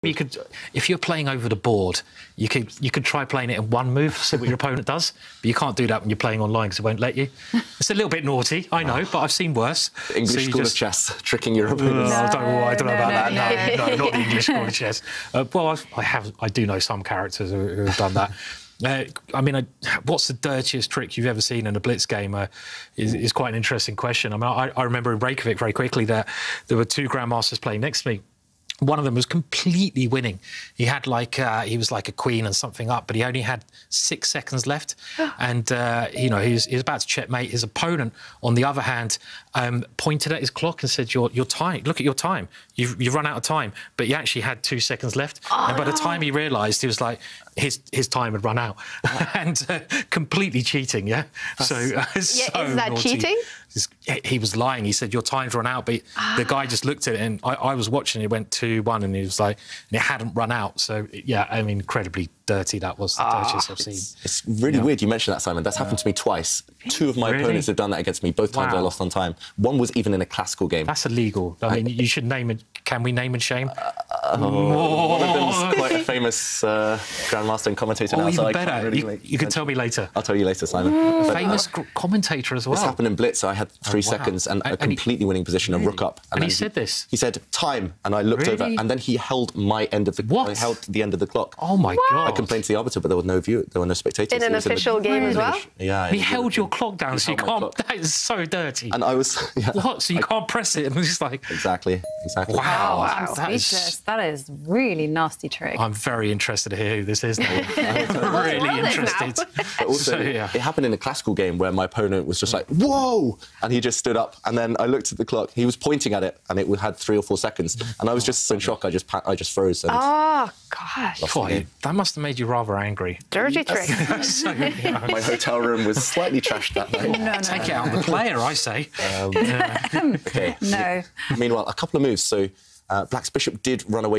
You could, if you're playing over the board, you could try playing it in one move, see what your opponent does, but you can't do that when you're playing online because it won't let you. It's a little bit naughty, I know, but I've seen worse. The English school of chess, tricking your opponents. I don't know about that. No, not the English school of chess. Well, I do know some characters who have done that. I mean, what's the dirtiest trick you've ever seen in a blitz game is quite an interesting question. I mean, I remember in Reykjavik very quickly that there were two grandmasters playing next to me. One of them was completely winning. He had he was like a queen and something up, but he only had 6 seconds left. And, you know, he was about to checkmate. His opponent, on the other hand, pointed at his clock and said, you're timed. Look at your time. You've run out of time. But he actually had 2 seconds left. And by the time he realised, he was like, his time had run out. And completely cheating, yeah? So is that naughty. cheating? He was lying. He said, your time's run out. But the guy just looked at it, and I was watching. It went 2-1, and he was like, and it hadn't run out. So, yeah, I mean, incredibly dirty. That was the dirtiest I've seen. It's really weird you mentioned that, Simon. That's happened to me twice. 2 of my opponents have done that against me. Both times I lost on time. One was even in a classical game. That's illegal. I mean, you should name it. Can we name and shame? One of them's quite a famous grandmaster and commentator now. Even so better. Really you can tell me later. I'll tell you later, Simon. Famous commentator as well. This happened in Blitz. I had 3 seconds and a completely winning position, a rook up. And he said this? He said, time, and I looked over, and then he held my end of the... What? I held the end of the clock. Oh, my God. I complained to the arbiter, but there was no view. There were no spectators. In an official game as well? Yeah. He held your clock down, so you can't... That is so dirty. And I was... Yeah, what? So you can't press it? And it's just like... Exactly. Wow. I'm speechless. That is really nasty trick. I'm very interested to hear who this is now. I'm really interested. But also, it happened in a classical game where my opponent was just like, whoa! And he just stood up. And then I looked at the clock. He was pointing at it, and it had 3 or 4 seconds. And I was just so in shock, I just froze. And oh, gosh. That must have made you rather angry. Dirty trick. My hotel room was slightly trashed that night. No. Take it out on the player, I say. OK. No. Meanwhile, a couple of moves. So Black's bishop did run away.